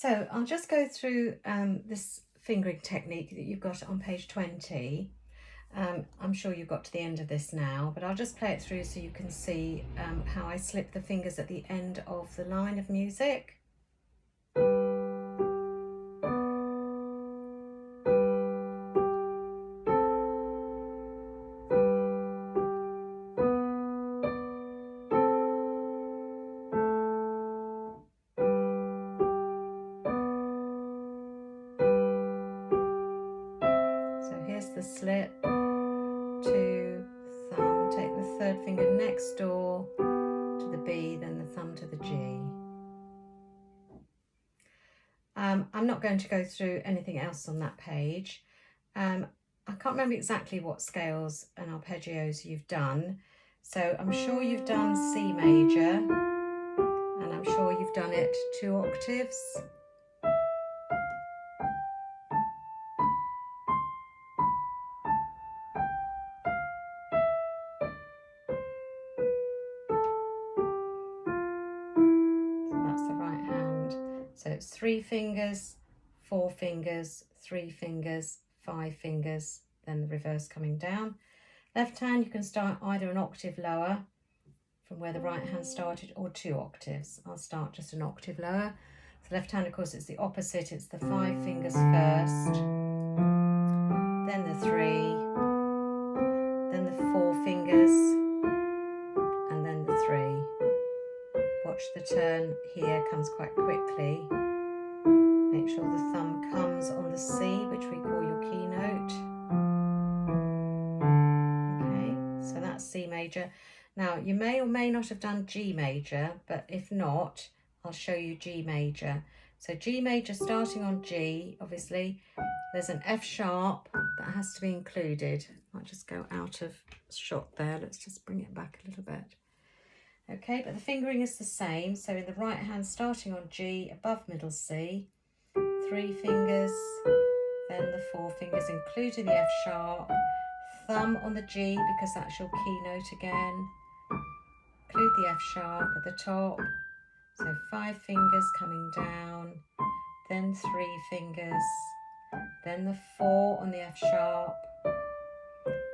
So I'll just go through this fingering technique that you've got on page 20. I'm sure you've got to the end of this now, but I'll just play it through so you can see how I slip the fingers at the end of the line of music. So here's the slip, 2, thumb, take the third finger next door to the B, then the thumb to the G. I'm not going to go through anything else on that page. I can't remember exactly what scales and arpeggios you've done. So I'm sure you've done C major, and I'm sure you've done it 2 octaves. So that's the right hand. So it's 3 fingers, 4 fingers, 3 fingers, 5 fingers, then the reverse coming down. Left hand, you can start either an octave lower from where the right hand started, or 2 octaves. I'll start just an octave lower. So left hand, of course, it's the opposite. It's the 5 fingers first, then the 3, then the 4 fingers, and then the 3. Watch the turn here, comes quite quickly. Make sure the thumb comes on the C, which we call your key note. Okay, so that's C major. Now, you may or may not have done G major, but if not, I'll show you G major. So G major starting on G, obviously, there's an F sharp that has to be included. I'll just go out of shot there. Let's just bring it back a little bit. Okay, but the fingering is the same. So in the right hand, starting on G, above middle C, 3 fingers, then the 4 fingers, including the F sharp, thumb on the G because that's your key note again, include the F sharp at the top, so 5 fingers coming down, then 3 fingers, then the 4 on the F sharp,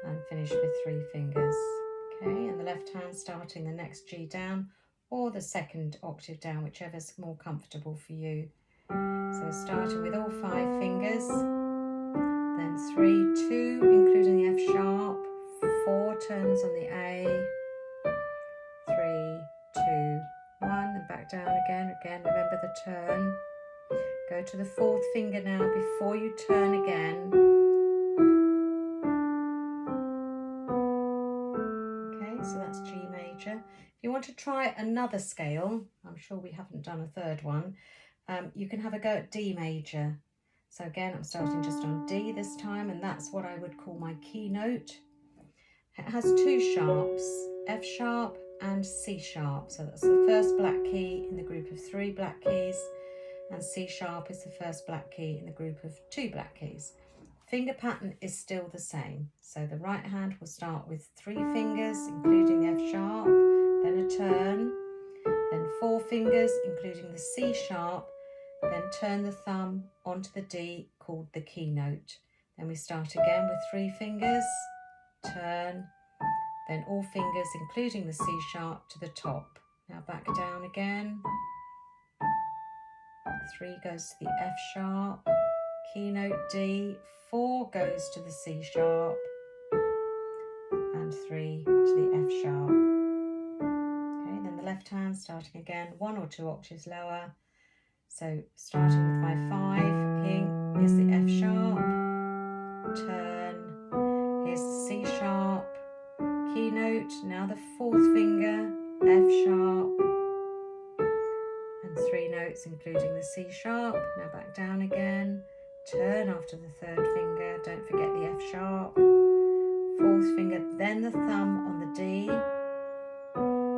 and finish with 3 fingers. Okay, and the left hand starting the next G down or the second octave down, whichever's more comfortable for you. So starting with all 5 fingers, then 3, 2, including the F sharp, 4 turns on the A, 3, 2, 1, and back down again. Again, remember the turn. Go to the 4th finger now before you turn again. Okay, so that's G major. If you want to try another scale, I'm sure we haven't done a third one, you can have a go at D major. So again, I'm starting just on D this time, and that's what I would call my key note. It has 2 sharps, F sharp and C sharp. So that's the first black key in the group of 3 black keys, and C sharp is the first black key in the group of 2 black keys. Finger pattern is still the same. So the right hand will start with 3 fingers, including the F sharp, then a turn, then 4 fingers, including the C sharp, then turn the thumb onto the D, called the key note. Then we start again with 3 fingers, turn, then all fingers, including the C sharp, to the top. Now back down again. 3 goes to the F sharp, key note D, 4 goes to the C sharp, and 3 to the F sharp. Okay, then the left hand starting again 1 or 2 octaves lower. So starting with my 5, here is the F sharp, turn, here's the C sharp, key note, now the 4th finger, F sharp, and 3 notes including the C sharp. Now back down again, turn after the 3rd finger, don't forget the F sharp, 4th finger, then the thumb on the D,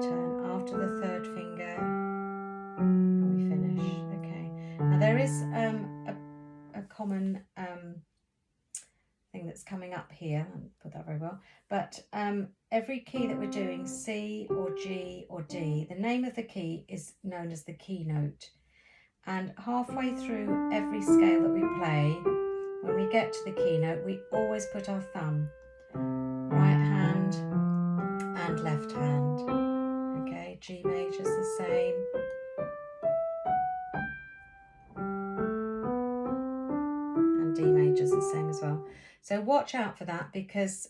turn after the 3rd finger, and we finish. Okay, now there is a common thing that's coming up here, I haven't put that very well, but every key that we're doing, C or G or D, the name of the key is known as the key note. And halfway through every scale that we play, when we get to the keynote, we always put our thumb, right hand and left hand. Okay, G major's the same. And D major's the same as well. So watch out for that, because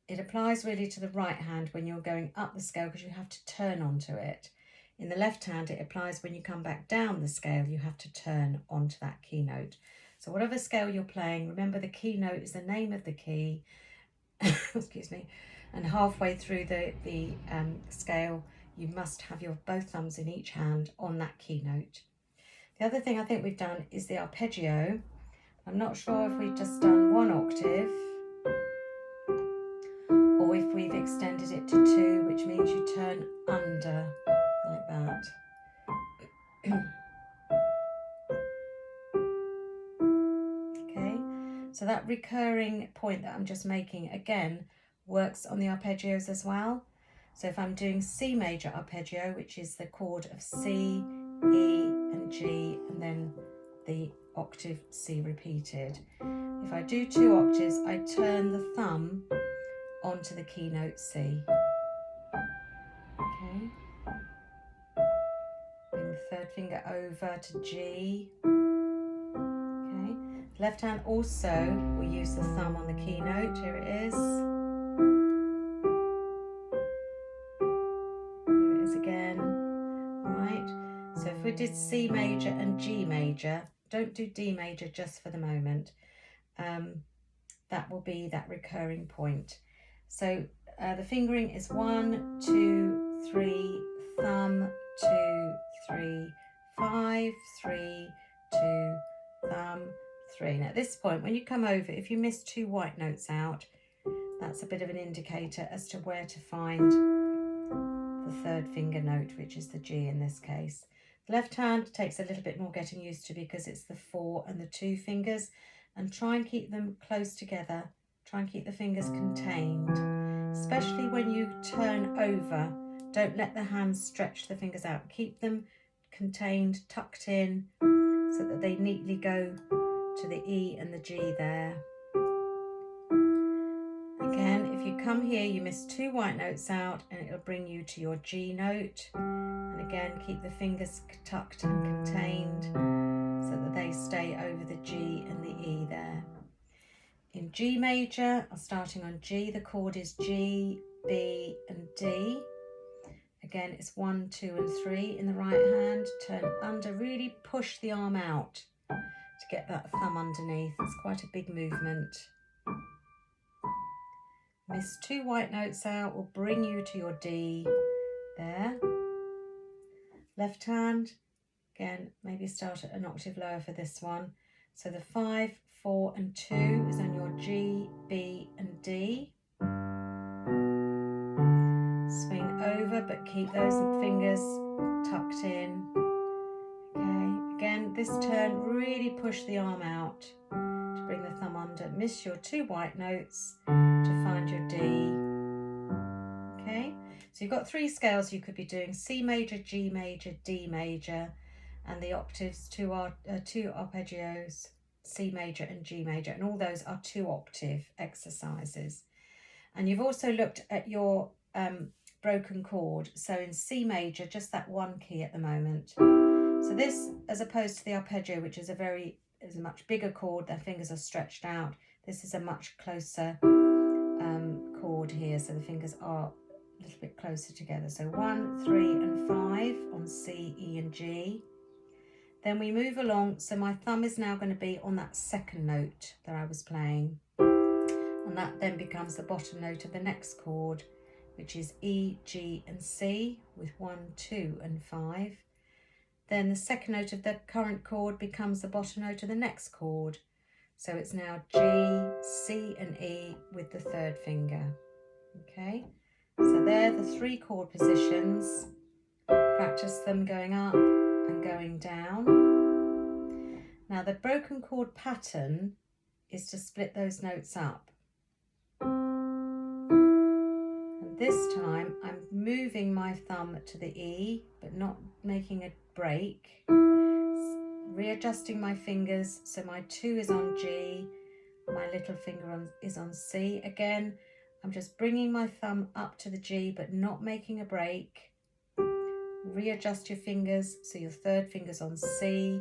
it applies really to the right hand when you're going up the scale, because you have to turn onto it. In the left hand, it applies when you come back down the scale, you have to turn onto that keynote. So whatever scale you're playing, remember the keynote is the name of the key, excuse me, and halfway through the scale, you must have your both thumbs in each hand on that keynote. The other thing I think we've done is the arpeggio. I'm not sure if we've just done 1 octave, or if we've extended it to 2, which means you turn under like that. Okay, so that recurring point that I'm just making again works on the arpeggios as well. So if I'm doing C major arpeggio, which is the chord of C, E and G, and then the octave C repeated. If I do 2 octaves, I turn the thumb onto the keynote C. Okay. Bring the third finger over to G. Okay. Left hand also, we use the thumb on the keynote. Here it is. Here it is again. Right. So if we did C major and G major, don't do D major just for the moment. That will be that recurring point. So the fingering is 1, 2, 3, thumb, 2, 3, 5, 3, 2, thumb, 3. Now at this point, when you come over, if you miss 2 white notes out, that's a bit of an indicator as to where to find the third finger note, which is the G in this case. The left hand takes a little bit more getting used to, because it's the 4 and the 2 fingers, and try and keep them close together. Try and keep the fingers contained, especially when you turn over. Don't let the hands stretch the fingers out. Keep them contained, tucked in, so that they neatly go to the E and the G there. Again, if you come here, you miss 2 white notes out, and it'll bring you to your G note. And again, keep the fingers tucked and contained, so that they stay over the G and the E there. In G major, starting on G, the chord is G, B and D. Again, it's 1, 2 and 3 in the right hand. Turn under, really push the arm out to get that thumb underneath. It's quite a big movement. Miss 2 white notes out will bring you to your D there. Left hand, again, maybe start at an octave lower for this one. So the 5, 4 and 2 is on your G, B and D. Swing over, but keep those fingers tucked in. Okay, again, this turn, really push the arm out to bring the thumb under. Miss your 2 white notes to find your D. Okay, so you've got 3 scales you could be doing: C major, G major, D major, and the octaves, 2 arpeggios, C major and G major, and all those are 2 octave exercises. And you've also looked at your broken chord. So in C major, just that 1 key at the moment. So this, as opposed to the arpeggio, which is a much bigger chord, their fingers are stretched out. This is a much closer chord here, so the fingers are a little bit closer together. So 1, 3 and 5 on C, E and G. Then we move along, so my thumb is now going to be on that second note that I was playing, and that then becomes the bottom note of the next chord, which is E, G and C with 1, 2 and 5. Then the second note of the current chord becomes the bottom note of the next chord. So it's now G, C and E with the third finger. Okay, so they're the 3 chord positions. Practice them going up and going down. Now the broken chord pattern is to split those notes up. And this time I'm moving my thumb to the E, but not making a break. readjusting my fingers. So my 2 is on G, my little finger is on C. Again, I'm just bringing my thumb up to the G, but not making a break. Readjust your fingers, so your 3rd finger's on C,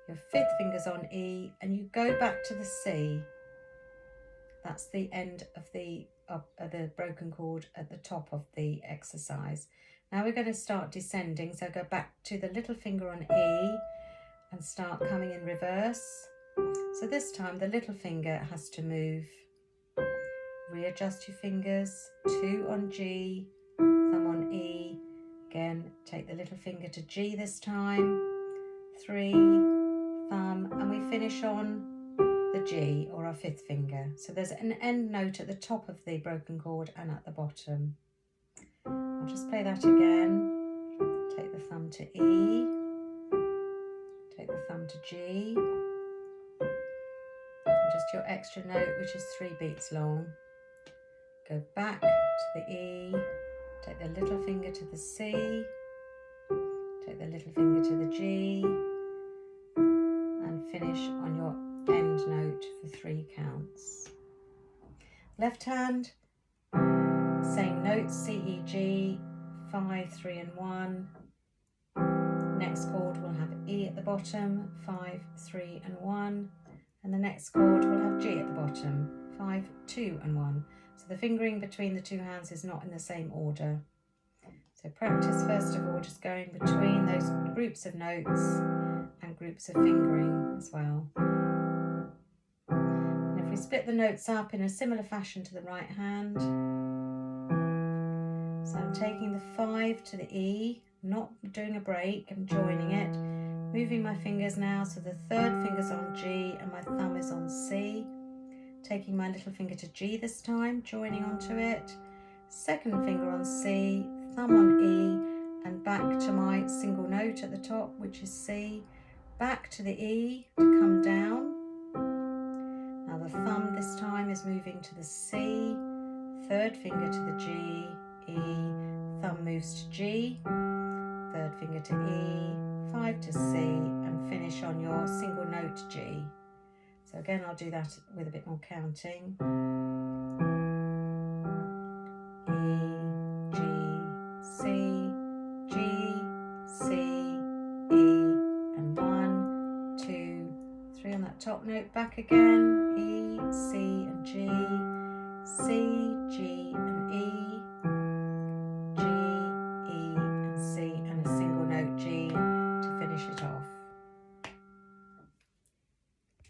your 5th finger's on E, and you go back to the C. That's the end of the broken chord at the top of the exercise. Now we're going to start descending, so go back to the little finger on E and start coming in reverse. So this time the little finger has to move. Readjust your fingers, 2 on G, thumb on E. Again, take the little finger to G this time, 3, thumb, and we finish on the G, or our 5th finger. So there's an end note at the top of the broken chord and at the bottom. I'll just play that again. Take the thumb to E, take the thumb to G, and just your extra note, which is 3 beats long. Go back to the E, take the little finger to the C, take the little finger to the G, and finish on your end note for 3 counts. Left hand, same notes, C, E, G, 5, 3 and 1. Next chord will have E at the bottom, 5, 3 and 1. And the next chord will have G at the bottom, 5, 2 and 1. So the fingering between the 2 hands is not in the same order. So practice first of all just going between those groups of notes and groups of fingering as well. And if we split the notes up in a similar fashion to the right hand, so I'm taking the 5 to the E, not doing a break, I'm joining it, moving my fingers now so the 3rd finger's on G and my thumb is on C, taking my little finger to G this time, joining onto it, 2nd finger on C, thumb on E, and back to my single note at the top, which is C, back to the E to come down. Now the thumb this time is moving to the C, 3rd finger to the G, E, thumb moves to G, 3rd finger to E, 5 to C, and finish on your single note G. So again, I'll do that with a bit more counting. E, G, C, G, C, E, and 1, 2, 3 on that top note, back again, E, C and G, C, G and E,